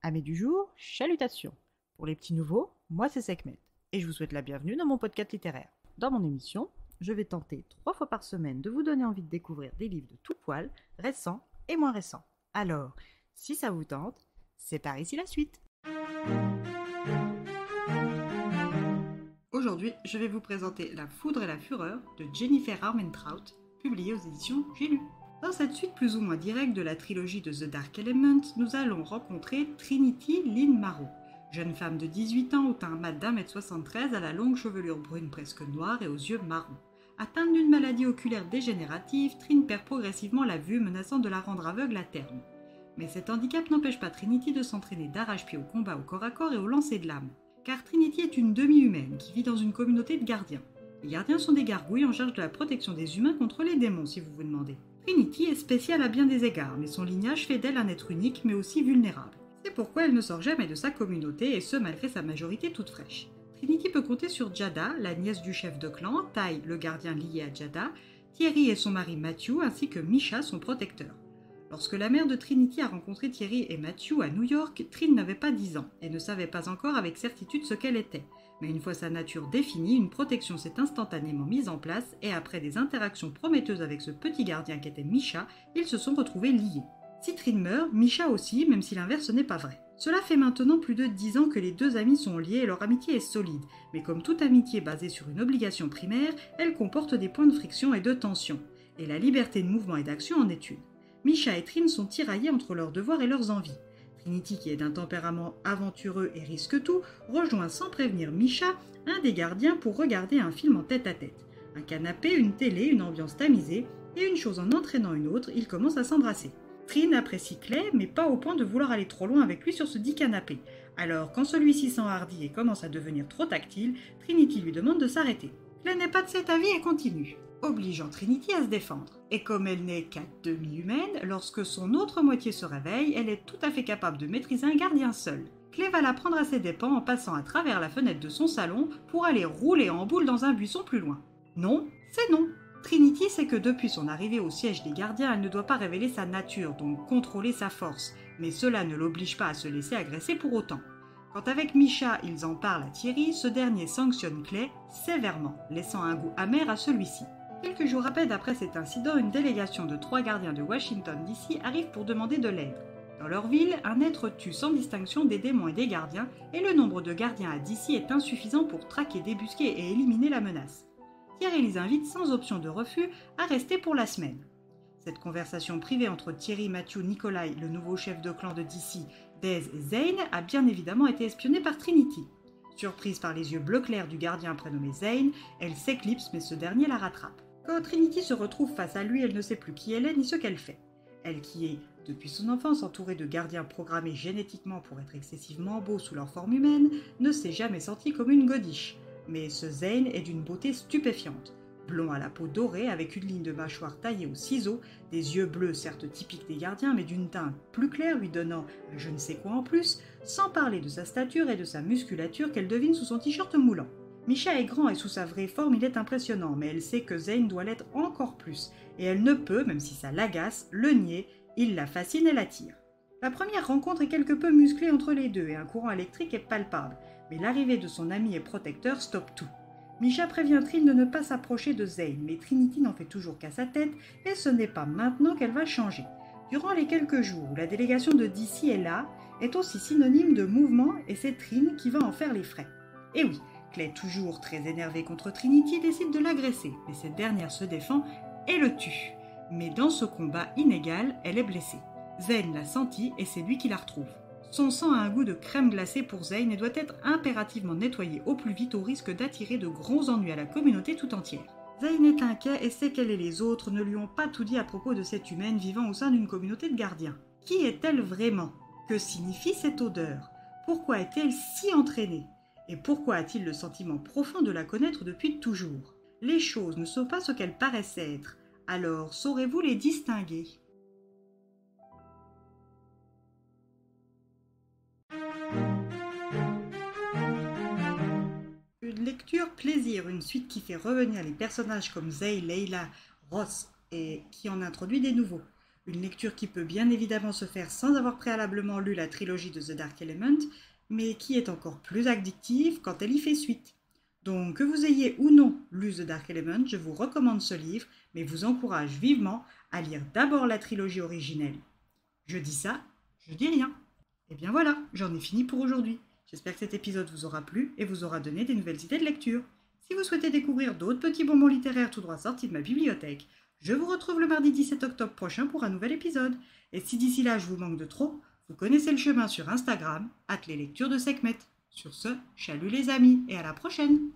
Amis du jour, chalutations. Pour les petits nouveaux, moi c'est Sekhmet et je vous souhaite la bienvenue dans mon podcast littéraire. Dans mon émission, je vais tenter 3 fois par semaine de vous donner envie de découvrir des livres de tout poil, récents et moins récents. Alors, si ça vous tente, c'est par ici la suite. Aujourd'hui, je vais vous présenter La foudre et la fureur de Jennifer Armentrout, publiée aux éditions J'ai lu. Dans cette suite plus ou moins directe de la trilogie de The Dark Element, nous allons rencontrer Trinity Lynn Marrow, jeune femme de 18 ans au teint mat d'1m73 à la longue chevelure brune presque noire et aux yeux marrons. Atteinte d'une maladie oculaire dégénérative, Trin perd progressivement la vue, menaçant de la rendre aveugle à terme. Mais cet handicap n'empêche pas Trinity de s'entraîner d'arrache-pied au combat au corps à corps et au lancer de lame. Car Trinity est une demi-humaine qui vit dans une communauté de gardiens. Les gardiens sont des gargouilles en charge de la protection des humains contre les démons, si vous vous demandez. Trinity est spéciale à bien des égards, mais son lignage fait d'elle un être unique mais aussi vulnérable. C'est pourquoi elle ne sort jamais de sa communauté, et ce malgré sa majorité toute fraîche. Trinity peut compter sur Jada, la nièce du chef de clan, Ty, le gardien lié à Jada, Thierry et son mari Matthew, ainsi que Misha, son protecteur. Lorsque la mère de Trinity a rencontré Thierry et Matthew à New York, Trin n'avait pas 10 ans et ne savait pas encore avec certitude ce qu'elle était. Mais une fois sa nature définie, une protection s'est instantanément mise en place et après des interactions prometteuses avec ce petit gardien qu'était Misha, ils se sont retrouvés liés. Si Trin meurt, Misha aussi, même si l'inverse n'est pas vrai. Cela fait maintenant plus de 10 ans que les deux amis sont liés et leur amitié est solide, mais comme toute amitié basée sur une obligation primaire, elle comporte des points de friction et de tension. Et la liberté de mouvement et d'action en est une. Misha et Trin sont tiraillés entre leurs devoirs et leurs envies. Trinity, qui est d'un tempérament aventureux et risque tout, rejoint sans prévenir Misha, un des gardiens, pour regarder un film en tête-à-tête. Un canapé, une télé, une ambiance tamisée, et une chose en entraînant une autre, ils commencent à s'embrasser. Trin apprécie Clay, mais pas au point de vouloir aller trop loin avec lui sur ce dit canapé. Alors, quand celui-ci s'enhardit et commence à devenir trop tactile, Trinity lui demande de s'arrêter. Clay n'est pas de cet avis et continue, obligeant Trinity à se défendre. Et comme elle n'est qu'à demi-humaine, lorsque son autre moitié se réveille, elle est tout à fait capable de maîtriser un gardien seul. Clay va la prendre à ses dépens en passant à travers la fenêtre de son salon pour aller rouler en boule dans un buisson plus loin. Non, c'est non. Trinity sait que depuis son arrivée au siège des gardiens, elle ne doit pas révéler sa nature, donc contrôler sa force, mais cela ne l'oblige pas à se laisser agresser pour autant. Quand avec Misha, ils en parlent à Thierry, ce dernier sanctionne Clay sévèrement, laissant un goût amer à celui-ci. Quelques jours à peine après cet incident, une délégation de 3 gardiens de Washington DC arrive pour demander de l'aide. Dans leur ville, un être tue sans distinction des démons et des gardiens, et le nombre de gardiens à DC est insuffisant pour traquer, débusquer et éliminer la menace. Thierry les invite sans option de refus à rester pour la semaine. Cette conversation privée entre Thierry, Matthew, Nikolai, le nouveau chef de clan de DC, Dez et Zane, a bien évidemment été espionnée par Trinity. Surprise par les yeux bleu clair du gardien prénommé Zane, elle s'éclipse mais ce dernier la rattrape. Quand Trinity se retrouve face à lui, elle ne sait plus qui elle est ni ce qu'elle fait. Elle qui est, depuis son enfance, entourée de gardiens programmés génétiquement pour être excessivement beaux sous leur forme humaine, ne s'est jamais sentie comme une godiche. Mais ce Zane est d'une beauté stupéfiante. Blond à la peau dorée, avec une ligne de mâchoire taillée au ciseau, des yeux bleus certes typiques des gardiens, mais d'une teinte plus claire lui donnant je ne sais quoi en plus, sans parler de sa stature et de sa musculature qu'elle devine sous son t-shirt moulant. Misha est grand et sous sa vraie forme il est impressionnant, mais elle sait que Zane doit l'être encore plus, et elle ne peut, même si ça l'agace, le nier, il la fascine et l'attire. La première rencontre est quelque peu musclée entre les deux et un courant électrique est palpable, mais l'arrivée de son ami et protecteur stoppe tout. Misha prévient Trin de ne pas s'approcher de Zane, mais Trinity n'en fait toujours qu'à sa tête, et ce n'est pas maintenant qu'elle va changer. Durant les quelques jours où la délégation de DC est là, est aussi synonyme de mouvement et c'est Trin qui va en faire les frais. Et oui, Clay, toujours très énervée contre Trinity, décide de l'agresser, mais cette dernière se défend et le tue. Mais dans ce combat inégal, elle est blessée. Zane l'a sentie et c'est lui qui la retrouve. Son sang a un goût de crème glacée pour Zane et doit être impérativement nettoyé au plus vite au risque d'attirer de gros ennuis à la communauté tout entière. Zane est inquiet et sait qu'elle et les autres ne lui ont pas tout dit à propos de cette humaine vivant au sein d'une communauté de gardiens. Qui est-elle vraiment? Que signifie cette odeur? Pourquoi est-elle si entraînée? Et pourquoi a-t-il le sentiment profond de la connaître depuis toujours? Les choses ne sont pas ce qu'elles paraissent être. Alors, saurez-vous les distinguer? Une lecture plaisir, une suite qui fait revenir les personnages comme Zay, Leila, Ross et qui en introduit des nouveaux. Une lecture qui peut bien évidemment se faire sans avoir préalablement lu la trilogie de The Dark Element, mais qui est encore plus addictive quand elle y fait suite. Donc que vous ayez ou non lu The Dark Element, je vous recommande ce livre, mais vous encourage vivement à lire d'abord la trilogie originelle. Je dis ça, je dis rien. Et bien voilà, j'en ai fini pour aujourd'hui. J'espère que cet épisode vous aura plu et vous aura donné des nouvelles idées de lecture. Si vous souhaitez découvrir d'autres petits bonbons littéraires tout droit sortis de ma bibliothèque, je vous retrouve le mardi 17 octobre prochain pour un nouvel épisode. Et si d'ici là je vous manque de trop, vous connaissez le chemin sur Instagram, @leslecturesdeSekhmet. Sur ce, chalut les amis et à la prochaine!